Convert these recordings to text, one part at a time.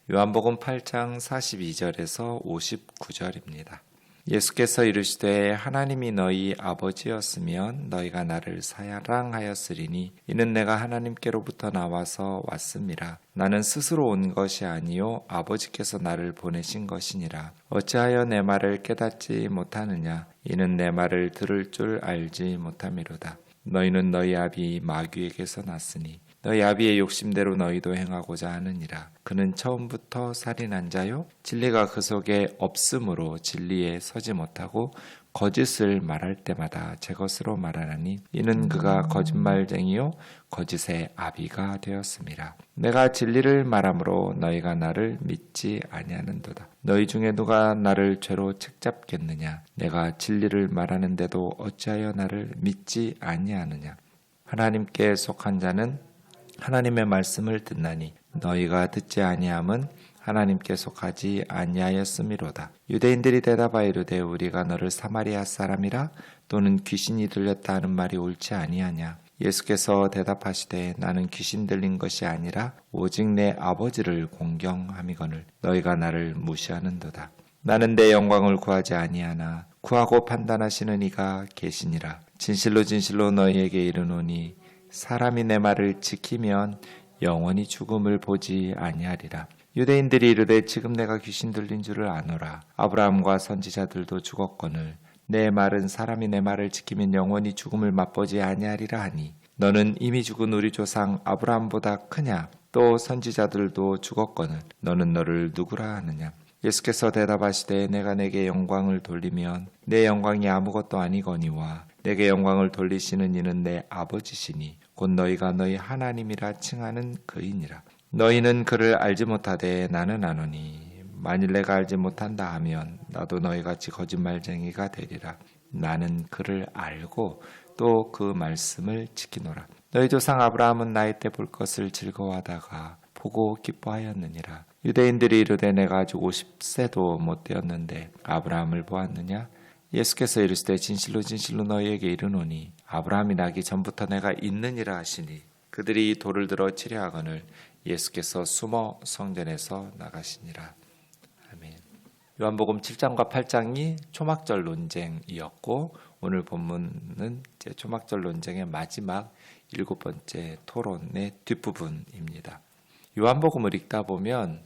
요한복음 8장 42절에서 59절입니다. 예수께서 이르시되 하나님이 너희 아버지였으면 너희가 나를 사랑하였으리니 이는 내가 하나님께로부터 나와서 왔음이라. 나는 스스로 온 것이 아니요 아버지께서 나를 보내신 것이니라. 어찌하여 내 말을 깨닫지 못하느냐. 이는 내 말을 들을 줄 알지 못함이로다. 너희는 너희 아비 마귀에게서 났으니 너희 아비의 욕심대로 너희도 행하고자 하느니라. 그는 처음부터 살인한 자요 진리가 그 속에 없으므로 진리에 서지 못하고 거짓을 말할 때마다 제 것으로 말하나니 이는 그가 거짓말쟁이요 거짓의 아비가 되었음이라. 내가 진리를 말하므로 너희가 나를 믿지 아니하는도다. 너희 중에 누가 나를 죄로 책잡겠느냐. 내가 진리를 말하는데도 어찌하여 나를 믿지 아니하느냐. 하나님께 속한 자는 하나님의 말씀을 듣나니 너희가 듣지 아니함은 하나님께 속하지 아니하였음이로다. 유대인들이 대답하여 이르되 우리가 너를 사마리아 사람이라 또는 귀신이 들렸다 하는 말이 옳지 아니하냐. 예수께서 대답하시되 나는 귀신 들린 것이 아니라 오직 내 아버지를 공경함이거늘 너희가 나를 무시하는도다. 나는 내 영광을 구하지 아니하나 구하고 판단하시는 이가 계시니라. 진실로 진실로 너희에게 이르노니 사람이 내 말을 지키면 영원히 죽음을 보지 아니하리라. 유대인들이 이르되 지금 내가 귀신 들린 줄을 아노라. 아브라함과 선지자들도 죽었거늘 내 말은 사람이 내 말을 지키면 영원히 죽음을 맛보지 아니하리라 하니 너는 이미 죽은 우리 조상 아브라함보다 크냐. 또 선지자들도 죽었거늘 너는 너를 누구라 하느냐. 예수께서 대답하시되 내가 내게 영광을 돌리면 내 영광이 아무것도 아니거니와 내게 영광을 돌리시는 이는 내 아버지시니 곧 너희가 너희 하나님이라 칭하는 그이니라. 너희는 그를 알지 못하되 나는 아노니 만일 내가 알지 못한다 하면 나도 너희같이 거짓말쟁이가 되리라. 나는 그를 알고 또 그 말씀을 지키노라. 너희 조상 아브라함은 나이 때 볼 것을 즐거워하다가 보고 기뻐하였느니라. 유대인들이 이르되 내가 아직 50세도 못 되었는데 아브라함을 보았느냐. 예수께서 이르시되 진실로 진실로 너희에게 이르노니 아브라함이 나기 전부터 내가 있느니라 하시니 그들이 돌을 들어 치려 하거늘 예수께서 숨어 성전에서 나가시니라. 아멘. 요한복음 7장과 8장이 초막절 논쟁이었고 오늘 본문은 이제 초막절 논쟁의 마지막 7번째 토론의 뒷부분입니다. 요한복음을 읽다 보면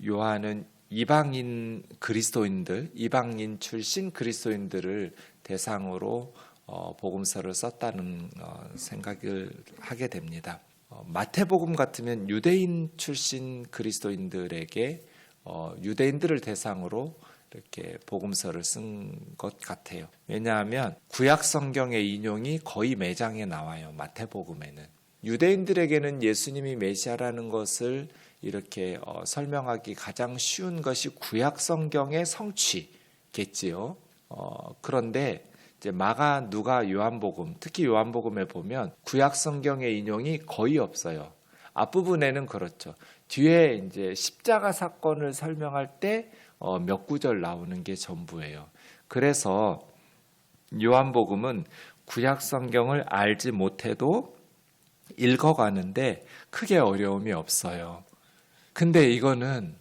요한은 이방인 그리스도인들, 이방인 출신 그리스도인들을 대상으로 복음서를 썼다는 생각을 하게 됩니다. 마태복음 같으면 유대인 출신 그리스도인들에게 유대인들을 대상으로 이렇게 복음서를 쓴 것 같아요. 왜냐하면 구약 성경의 인용이 거의 매장에 나와요. 마태복음에는. 유대인들에게는 예수님이 메시아라는 것을 이렇게 설명하기 가장 쉬운 것이 구약 성경의 성취겠지요. 그런데 이제 마가, 누가, 요한복음, 특히 요한복음에 보면 구약 성경의 인용이 거의 없어요. 앞부분에는 그렇죠. 뒤에 이제 십자가 사건을 설명할 때 몇 구절 나오는 게 전부예요. 그래서 요한복음은 구약 성경을 알지 못해도 읽어가는데 크게 어려움이 없어요. 근데 이거는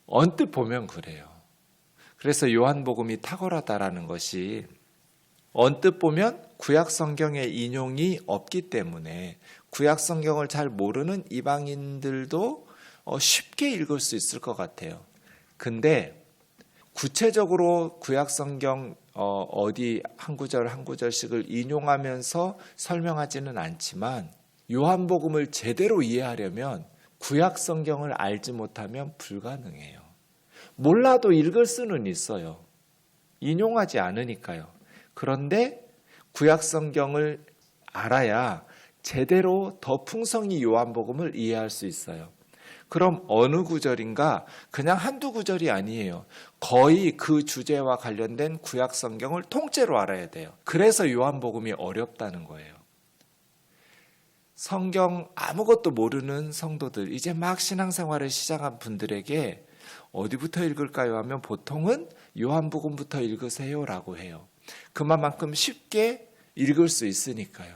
언뜻 보면 그래요. 그래서 요한복음이 탁월하다라는 것이 언뜻 보면 구약 성경의 인용이 없기 때문에 구약 성경을 잘 모르는 이방인들도 쉽게 읽을 수 있을 것 같아요. 근데 구체적으로 구약 성경 어디 한 구절 한 구절씩을 인용하면서 설명하지는 않지만 요한복음을 제대로 이해하려면 구약 성경을 알지 못하면 불가능해요. 몰라도 읽을 수는 있어요. 인용하지 않으니까요. 그런데 구약 성경을 알아야 제대로 더 풍성히 요한복음을 이해할 수 있어요. 그럼 어느 구절인가? 그냥 한두 구절이 아니에요. 거의 그 주제와 관련된 구약 성경을 통째로 알아야 돼요. 그래서 요한복음이 어렵다는 거예요. 성경 아무것도 모르는 성도들, 이제 막 신앙생활을 시작한 분들에게 어디부터 읽을까요? 하면 보통은 요한복음부터 읽으세요라고 해요. 그만큼 쉽게 읽을 수 있으니까요.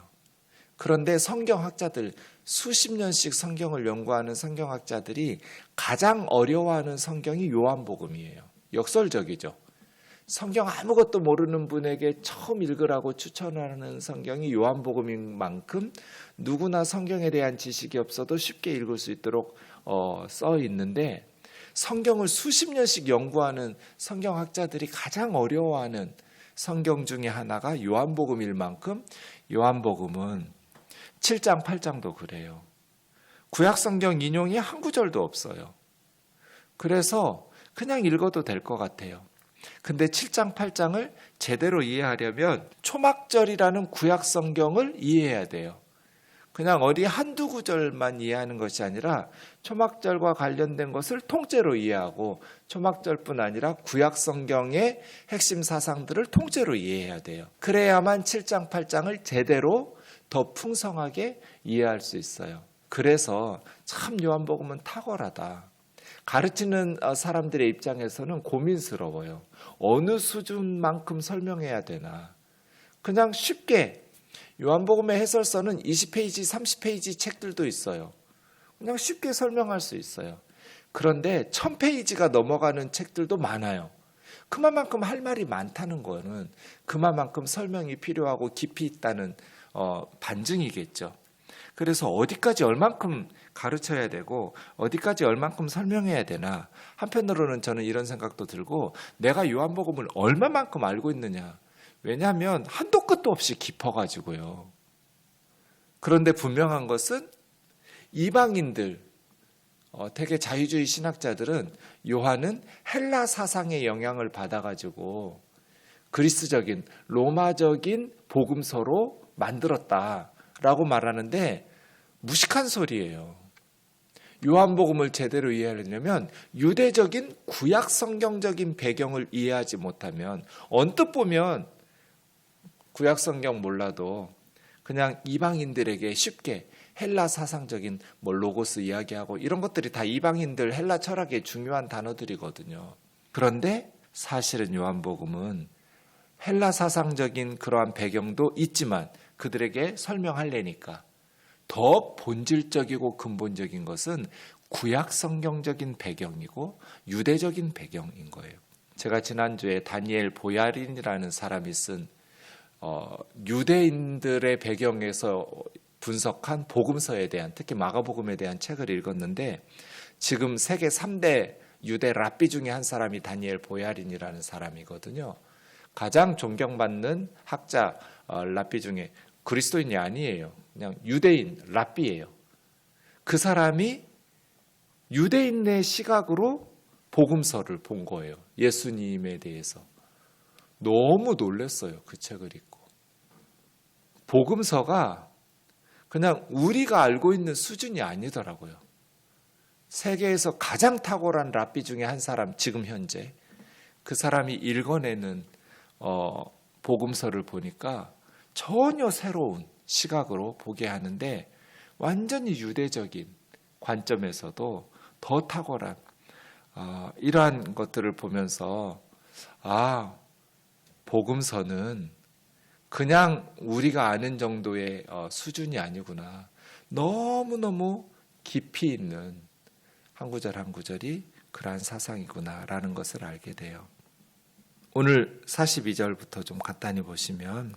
그런데 성경학자들, 수십 년씩 성경을 연구하는 성경학자들이 가장 어려워하는 성경이 요한복음이에요. 역설적이죠. 성경 아무것도 모르는 분에게 처음 읽으라고 추천하는 성경이 요한복음인 만큼 누구나 성경에 대한 지식이 없어도 쉽게 읽을 수 있도록 써 있는데, 성경을 수십 년씩 연구하는 성경학자들이 가장 어려워하는 성경 중에 하나가 요한복음일 만큼 요한복음은 7장, 8장도 그래요. 구약성경 인용이 한 구절도 없어요. 그래서 그냥 읽어도 될 것 같아요. 근데 7장, 8장을 제대로 이해하려면 초막절이라는 구약성경을 이해해야 돼요. 그냥 어디 한두 구절만 이해하는 것이 아니라 초막절과 관련된 것을 통째로 이해하고, 초막절뿐 아니라 구약성경의 핵심 사상들을 통째로 이해해야 돼요. 그래야만 7장, 8장을 제대로 더 풍성하게 이해할 수 있어요. 그래서 참 요한복음은 탁월하다. 가르치는 사람들의 입장에서는 고민스러워요. 어느 수준만큼 설명해야 되나. 그냥 쉽게, 요한복음의 해설서는 20페이지, 30페이지 책들도 있어요. 그냥 쉽게 설명할 수 있어요. 그런데 1000페이지가 넘어가는 책들도 많아요. 그만큼 할 말이 많다는 거는 그만큼 설명이 필요하고 깊이 있다는 반증이겠죠. 그래서 어디까지 얼만큼 가르쳐야 되고 어디까지 얼만큼 설명해야 되나. 한편으로는 저는 이런 생각도 들고, 내가 요한복음을 얼마만큼 알고 있느냐. 왜냐하면 한도 끝도 없이 깊어가지고요. 그런데 분명한 것은 이방인들, 되게 자유주의 신학자들은 요한은 헬라 사상의 영향을 받아가지고 그리스적인, 로마적인 복음서로 만들었다라고 말하는데 무식한 소리예요. 요한복음을 제대로 이해하려면 유대적인 구약 성경적인 배경을 이해하지 못하면, 언뜻 보면 구약 성경 몰라도 그냥 이방인들에게 쉽게 헬라 사상적인 로고스 이야기하고 이런 것들이 다 이방인들 헬라 철학의 중요한 단어들이거든요. 그런데 사실은 요한복음은 헬라 사상적인 그러한 배경도 있지만 그들에게 설명하려니까 더 본질적이고 근본적인 것은 구약 성경적인 배경이고 유대적인 배경인 거예요. 제가 지난주에 다니엘 보야린이라는 사람이 쓴 유대인들의 배경에서 분석한 복음서에 대한, 특히 마가복음에 대한 책을 읽었는데, 지금 세계 3대 유대 랍비 중에 한 사람이 다니엘 보야린이라는 사람이거든요. 가장 존경받는 학자 랍비 중에, 그리스도인이 아니에요. 그냥 유대인 랍비예요. 그 사람이 유대인의 시각으로 복음서를 본 거예요. 예수님에 대해서. 너무 놀랐어요. 그 책을 읽고. 복음서가 그냥 우리가 알고 있는 수준이 아니더라고요. 세계에서 가장 탁월한 랍비 중에 한 사람, 지금 현재 그 사람이 읽어내는 복음서를 보니까 전혀 새로운 시각으로 보게 하는데, 완전히 유대적인 관점에서도 더 탁월한 이러한 것들을 보면서, 복음서는 그냥 우리가 아는 정도의 수준이 아니구나. 너무너무 깊이 있는 한 구절 한 구절이 그러한 사상이구나라는 것을 알게 돼요. 오늘 42절부터 좀 간단히 보시면,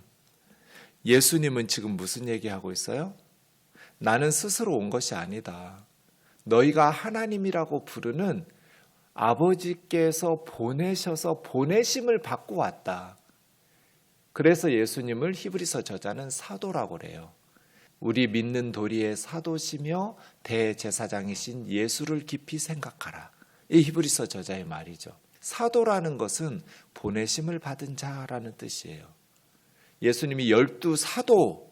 예수님은 지금 무슨 얘기하고 있어요? 나는 스스로 온 것이 아니다. 너희가 하나님이라고 부르는 아버지께서 보내셔서 보내심을 받고 왔다. 그래서 예수님을 히브리서 저자는 사도라고 그래요. 우리 믿는 도리의 사도시며 대제사장이신 예수를 깊이 생각하라. 이 히브리서 저자의 말이죠. 사도라는 것은 보내심을 받은 자라는 뜻이에요. 예수님이 12사도,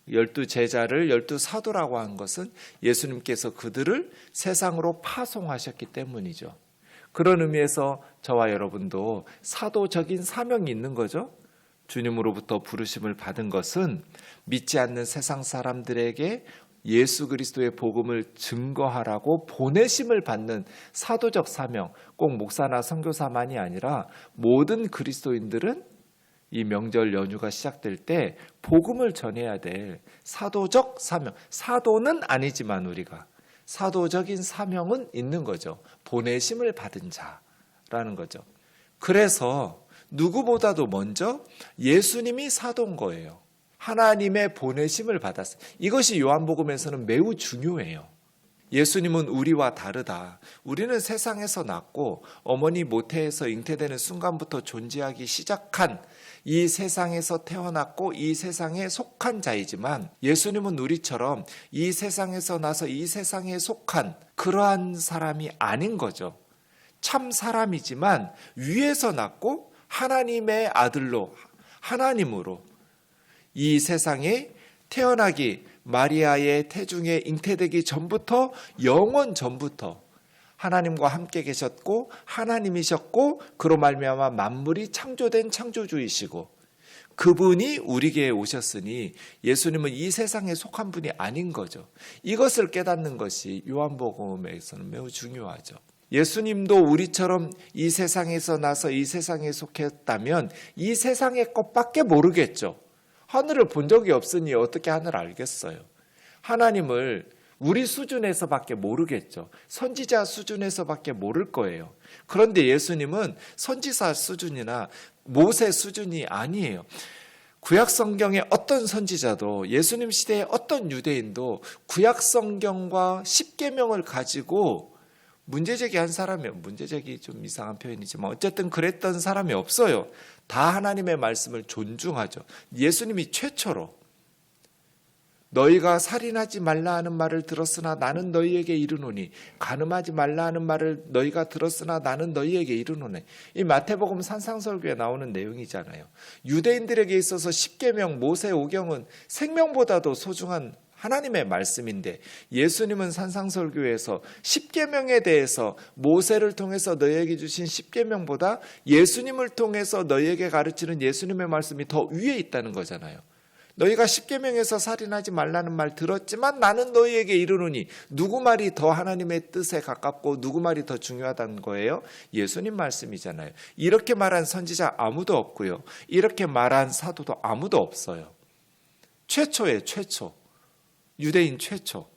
12제자를 12사도라고 한 것은 예수님께서 그들을 세상으로 파송하셨기 때문이죠. 그런 의미에서 저와 여러분도 사도적인 사명이 있는 거죠. 주님으로부터 부르심을 받은 것은 믿지 않는 세상 사람들에게 예수 그리스도의 복음을 증거하라고 보내심을 받는 사도적 사명, 꼭 목사나 선교사만이 아니라 모든 그리스도인들은 이 명절 연휴가 시작될 때 복음을 전해야 될 사도적 사명, 사도는 아니지만 우리가 사도적인 사명은 있는 거죠. 보내심을 받은 자라는 거죠. 그래서 누구보다도 먼저 예수님이 사도인 거예요. 하나님의 보내심을 받았어요. 이것이 요한복음에서는 매우 중요해요. 예수님은 우리와 다르다. 우리는 세상에서 났고 어머니 모태에서 잉태되는 순간부터 존재하기 시작한 이 세상에서 태어났고 이 세상에 속한 자이지만 예수님은 우리처럼 이 세상에서 나서 이 세상에 속한 그러한 사람이 아닌 거죠. 참 사람이지만 위에서 났고 하나님의 아들로 하나님으로 이 세상에 태어나기 마리아의 태중에 잉태되기 전부터 영원 전부터 하나님과 함께 계셨고 하나님이셨고 그로 말미암아 만물이 창조된 창조주이시고 그분이 우리에게 오셨으니 예수님은 이 세상에 속한 분이 아닌 거죠. 이것을 깨닫는 것이 요한복음에서는 매우 중요하죠. 예수님도 우리처럼 이 세상에서 나서 이 세상에 속했다면 이 세상의 것밖에 모르겠죠. 하늘을 본 적이 없으니 어떻게 하늘을 알겠어요. 하나님을 우리 수준에서밖에 모르겠죠. 선지자 수준에서밖에 모를 거예요. 그런데 예수님은 선지자 수준이나 모세 수준이 아니에요. 구약 성경의 어떤 선지자도 예수님 시대의 어떤 유대인도 구약 성경과 십계명을 가지고 문제제기한 사람이, 문제제기 좀 이상한 표현이지만 어쨌든 그랬던 사람이 없어요. 다 하나님의 말씀을 존중하죠. 예수님이 최초로 너희가 살인하지 말라 하는 말을 들었으나 나는 너희에게 이르노니 간음하지 말라 하는 말을 너희가 들었으나 나는 너희에게 이르노니 이 마태복음 산상설교에 나오는 내용이잖아요. 유대인들에게 있어서 십계명 모세 오경은 생명보다도 소중한 하나님의 말씀인데 예수님은 산상설교에서 십계명에 대해서 모세를 통해서 너희에게 주신 십계명보다 예수님을 통해서 너희에게 가르치는 예수님의 말씀이 더 위에 있다는 거잖아요. 너희가 십계명에서 살인하지 말라는 말 들었지만 나는 너희에게 이르노니 누구 말이 더 하나님의 뜻에 가깝고 누구 말이 더 중요하다는 거예요? 예수님 말씀이잖아요. 이렇게 말한 선지자 아무도 없고요. 이렇게 말한 사도도 아무도 없어요. 최초예요, 최초. 유대인 최초.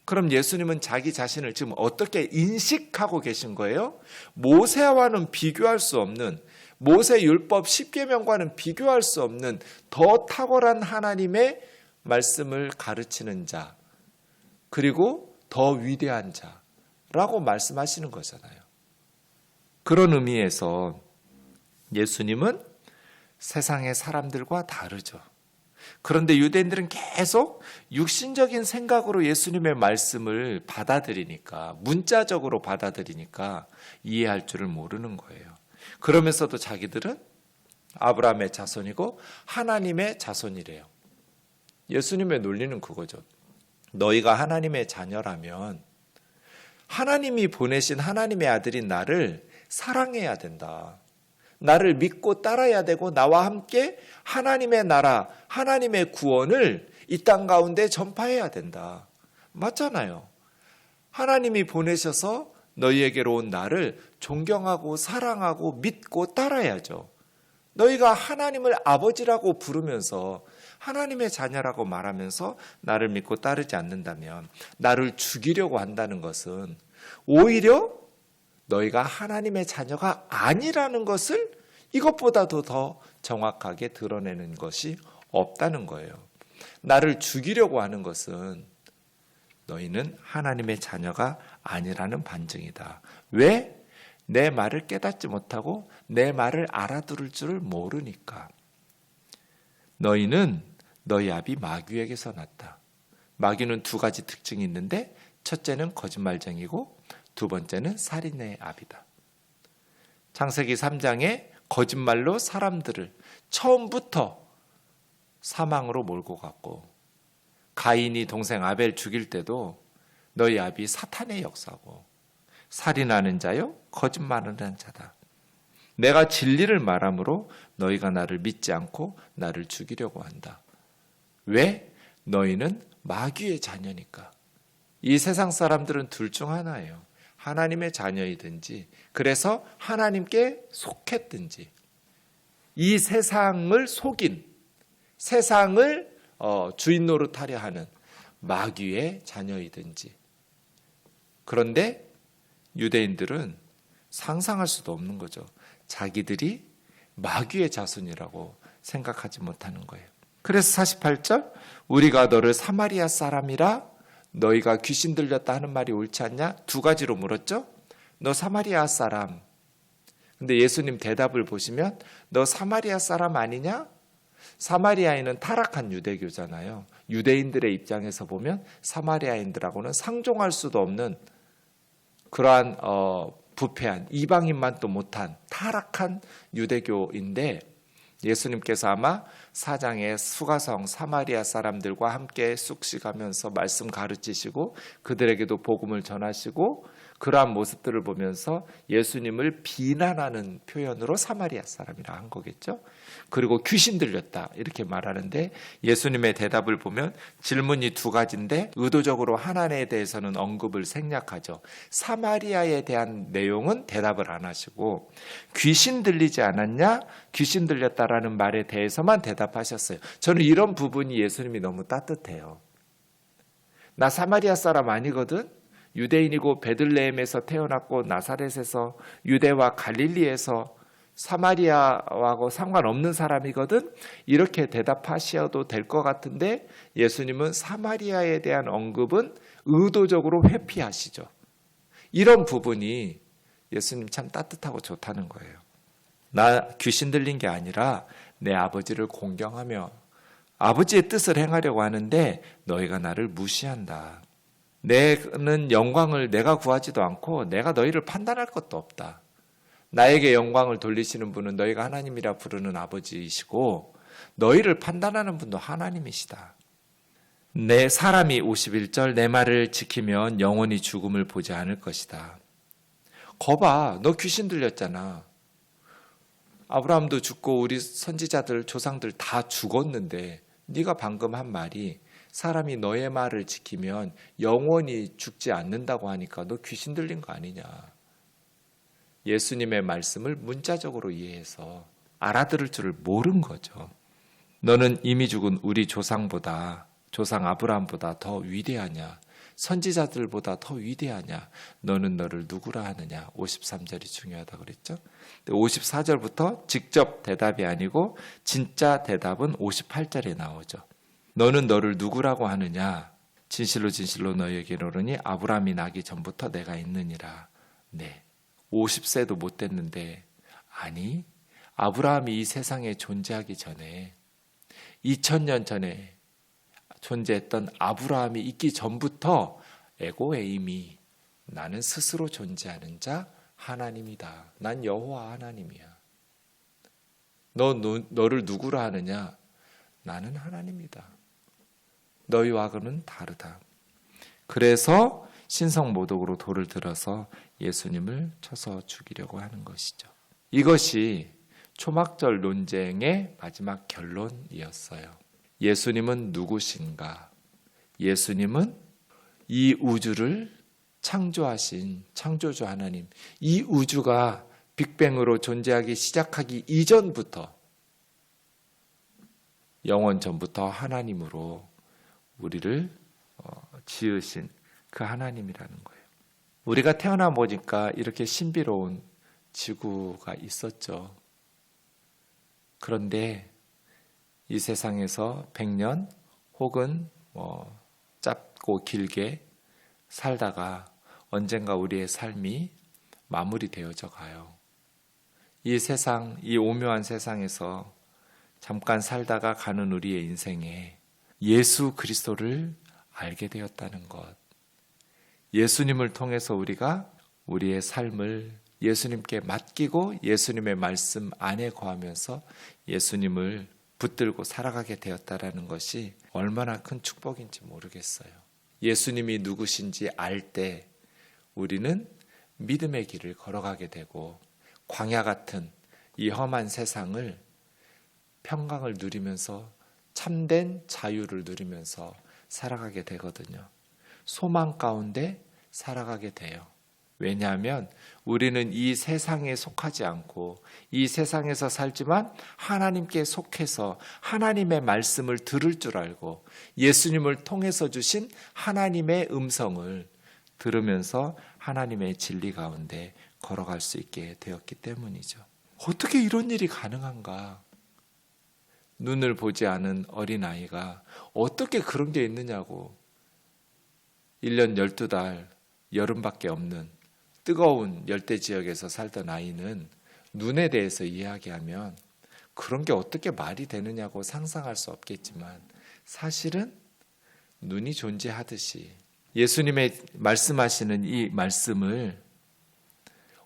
그럼 예수님은 자기 자신을 지금 어떻게 인식하고 계신 거예요? 모세와는 비교할 수 없는, 모세 율법 십계명과는 비교할 수 없는 더 탁월한 하나님의 말씀을 가르치는 자, 그리고 더 위대한 자라고 말씀하시는 거잖아요. 그런 의미에서 예수님은 세상의 사람들과 다르죠. 그런데 유대인들은 계속 육신적인 생각으로 예수님의 말씀을 받아들이니까, 문자적으로 받아들이니까 이해할 줄을 모르는 거예요. 그러면서도 자기들은 아브라함의 자손이고 하나님의 자손이래요. 예수님의 논리는 그거죠. 너희가 하나님의 자녀라면 하나님이 보내신 하나님의 아들인 나를 사랑해야 된다. 나를 믿고 따라야 되고 나와 함께 하나님의 나라, 하나님의 구원을 이 땅 가운데 전파해야 된다. 맞잖아요. 하나님이 보내셔서 너희에게로 온 나를 존경하고 사랑하고 믿고 따라야죠. 너희가 하나님을 아버지라고 부르면서 하나님의 자녀라고 말하면서 나를 믿고 따르지 않는다면 나를 죽이려고 한다는 것은 오히려 너희가 하나님의 자녀가 아니라는 것을 이것보다도 더 정확하게 드러내는 것이 없다는 거예요. 나를 죽이려고 하는 것은 너희는 하나님의 자녀가 아니라는 반증이다. 왜? 내 말을 깨닫지 못하고 내 말을 알아들을 줄을 모르니까. 너희는 너희 아비 마귀에게서 났다. 마귀는 두 가지 특징이 있는데 첫째는 거짓말쟁이고 두 번째는 살인의 아비다. 창세기 3장에 거짓말로 사람들을 처음부터 사망으로 몰고 갔고 가인이 동생 아벨 죽일 때도 너희 아비 사탄의 역사고 살인하는 자요 거짓말하는 자다. 내가 진리를 말함으로 너희가 나를 믿지 않고 나를 죽이려고 한다. 왜? 너희는 마귀의 자녀니까. 이 세상 사람들은 둘 중 하나예요. 하나님의 자녀이든지 그래서 하나님께 속했든지 이 세상을 속인, 세상을 주인 노릇하려 하는 마귀의 자녀이든지. 그런데 유대인들은 상상할 수도 없는 거죠. 자기들이 마귀의 자손이라고 생각하지 못하는 거예요. 그래서 48절, 우리가 너를 사마리아 사람이라 너희가 귀신 들렸다 하는 말이 옳지 않냐? 두 가지로 물었죠. 너 사마리아 사람. 근데 예수님 대답을 보시면 너 사마리아 사람 아니냐? 사마리아인은 타락한 유대교잖아요. 유대인들의 입장에서 보면 사마리아인들하고는 상종할 수도 없는 그러한 부패한, 이방인만도 못한 타락한 유대교인데, 예수님께서 아마 사장의 수가성 사마리아 사람들과 함께 쑥식하면서 말씀 가르치시고 그들에게도 복음을 전하시고 그러한 모습들을 보면서 예수님을 비난하는 표현으로 사마리아 사람이라 한 거겠죠. 그리고 귀신 들렸다 이렇게 말하는데, 예수님의 대답을 보면 질문이 두 가지인데 의도적으로 하나에 대해서는 언급을 생략하죠. 사마리아에 대한 내용은 대답을 안 하시고 귀신 들리지 않았냐? 귀신 들렸다라는 말에 대해서만 대답하셨어요. 저는 이런 부분이 예수님이 너무 따뜻해요. 나 사마리아 사람 아니거든. 유대인이고 베들레헴에서 태어났고 나사렛에서 유대와 갈릴리에서 사마리아하고 상관없는 사람이거든. 이렇게 대답하셔도 될 것 같은데 예수님은 사마리아에 대한 언급은 의도적으로 회피하시죠. 이런 부분이 예수님 참 따뜻하고 좋다는 거예요. 나 귀신 들린 게 아니라 내 아버지를 공경하며 아버지의 뜻을 행하려고 하는데 너희가 나를 무시한다. 내는 영광을 내가 구하지도 않고 내가 너희를 판단할 것도 없다. 나에게 영광을 돌리시는 분은 너희가 하나님이라 부르는 아버지이시고 너희를 판단하는 분도 하나님이시다. 내 사람이 51절 내 말을 지키면 영원히 죽음을 보지 않을 것이다. 거봐, 너 귀신 들렸잖아. 아브라함도 죽고 우리 선지자들 조상들 다 죽었는데 네가 방금 한 말이 사람이 너의 말을 지키면 영원히 죽지 않는다고 하니까 너 귀신 들린 거 아니냐. 예수님의 말씀을 문자적으로 이해해서 알아들을 줄을 모른 거죠. 너는 이미 죽은 우리 조상보다, 조상 아브라함보다 더 위대하냐? 선지자들보다 더 위대하냐? 너는 너를 누구라 하느냐? 53절이 중요하다고 그랬죠. 54절부터 직접 대답이 아니고 진짜 대답은 58절에 나오죠. 너는 너를 누구라고 하느냐? 진실로 진실로 너희에게 이르노니 아브라함이 나기 전부터 내가 있느니라. 네, 50세도 못 됐는데, 아니 아브라함이 이 세상에 존재하기 전에 2000년 전에 존재했던 아브라함이 있기 전부터 에고에이미, 나는 스스로 존재하는 자 하나님이다. 난 여호와 하나님이야. 너를 누구라 하느냐? 나는 하나님이다. 너희와는 다르다. 그래서 신성모독으로 돌을 들어서 예수님을 쳐서 죽이려고 하는 것이죠. 이것이 초막절 논쟁의 마지막 결론이었어요. 예수님은 누구신가? 예수님은 이 우주를 창조하신 창조주 하나님, 이 우주가 빅뱅으로 존재하기 시작하기 이전부터, 영원 전부터 하나님으로 우리를 지으신 그 하나님이라는 거예요. 우리가 태어나 보니까 이렇게 신비로운 지구가 있었죠. 그런데 이 세상에서 100년 혹은 짧고 길게 살다가 언젠가 우리의 삶이 마무리되어져 가요. 이 세상, 이 오묘한 세상에서 잠깐 살다가 가는 우리의 인생에 예수 그리스도를 알게 되었다는 것, 예수님을 통해서 우리가 우리의 삶을 예수님께 맡기고 예수님의 말씀 안에 거하면서 예수님을 붙들고 살아가게 되었다라는 것이 얼마나 큰 축복인지 모르겠어요. 예수님이 누구신지 알 때 우리는 믿음의 길을 걸어가게 되고 광야 같은 이 험한 세상을 평강을 누리면서 참된 자유를 누리면서 살아가게 되거든요. 소망 가운데 살아가게 돼요. 왜냐하면 우리는 이 세상에 속하지 않고 이 세상에서 살지만 하나님께 속해서 하나님의 말씀을 들을 줄 알고 예수님을 통해서 주신 하나님의 음성을 들으면서 하나님의 진리 가운데 걸어갈 수 있게 되었기 때문이죠. 어떻게 이런 일이 가능한가? 눈을 보지 않은 어린아이가 어떻게 그런 게 있느냐고. 1년 12달 여름밖에 없는 뜨거운 열대 지역에서 살던 아이는 눈에 대해서 이야기하면 그런 게 어떻게 말이 되느냐고 상상할 수 없겠지만 사실은 눈이 존재하듯이 예수님의 말씀하시는 이 말씀을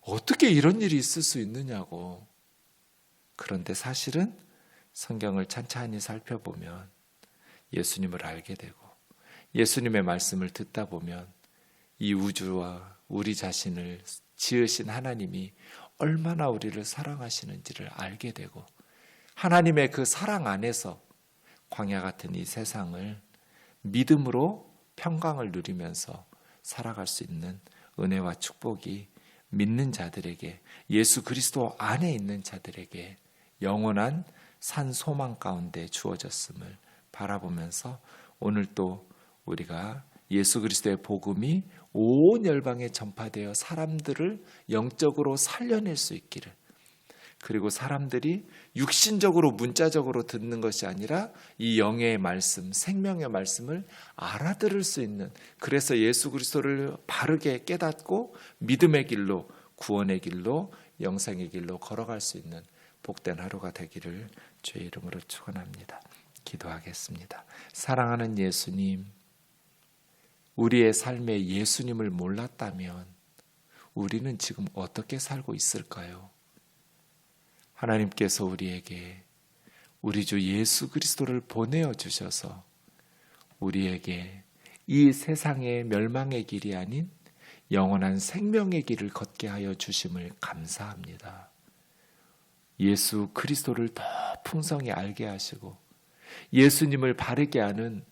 어떻게 이런 일이 있을 수 있느냐고. 그런데 사실은 성경을 찬찬히 살펴보면 예수님을 알게 되고 예수님의 말씀을 듣다 보면 이 우주와 우리 자신을 지으신 하나님이 얼마나 우리를 사랑하시는지를 알게 되고 하나님의 그 사랑 안에서 광야 같은 이 세상을 믿음으로 평강을 누리면서 살아갈 수 있는 은혜와 축복이 믿는 자들에게, 예수 그리스도 안에 있는 자들에게 영원한 산 소망 가운데 주어졌음을 바라보면서 오늘 또 우리가 예수 그리스도의 복음이 온 열방에 전파되어 사람들을 영적으로 살려낼 수 있기를, 그리고 사람들이 육신적으로 문자적으로 듣는 것이 아니라 이 영의 말씀, 생명의 말씀을 알아들을 수 있는, 그래서 예수 그리스도를 바르게 깨닫고 믿음의 길로, 구원의 길로, 영생의 길로 걸어갈 수 있는 복된 하루가 되기를 주의 이름으로 축원합니다. 기도하겠습니다. 사랑하는 예수님, 우리의 삶에 예수님을 몰랐다면 우리는 지금 어떻게 살고 있을까요? 하나님께서 우리에게 우리 주 예수 그리스도를 보내어 주셔서 우리에게 이 세상의 멸망의 길이 아닌 영원한 생명의 길을 걷게 하여 주심을 감사합니다. 예수 그리스도를 더 풍성히 알게 하시고 예수님을 바르게 아는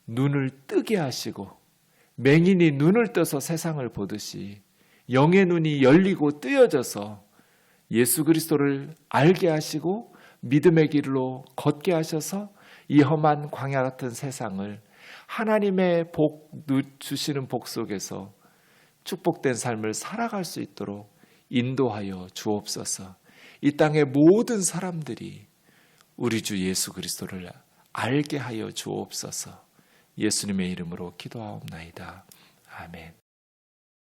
눈을 뜨게 하시고 맹인이 눈을 떠서 세상을 보듯이 영의 눈이 열리고 뜨여져서 예수 그리스도를 알게 하시고 믿음의 길로 걷게 하셔서 이 험한 광야 같은 세상을 하나님의 복 주시는 복 속에서 축복된 삶을 살아갈 수 있도록 인도하여 주옵소서. 이 땅의 모든 사람들이 우리 주 예수 그리스도를 알게 하여 주옵소서. 예수님의 이름으로 기도하옵나이다. 아멘.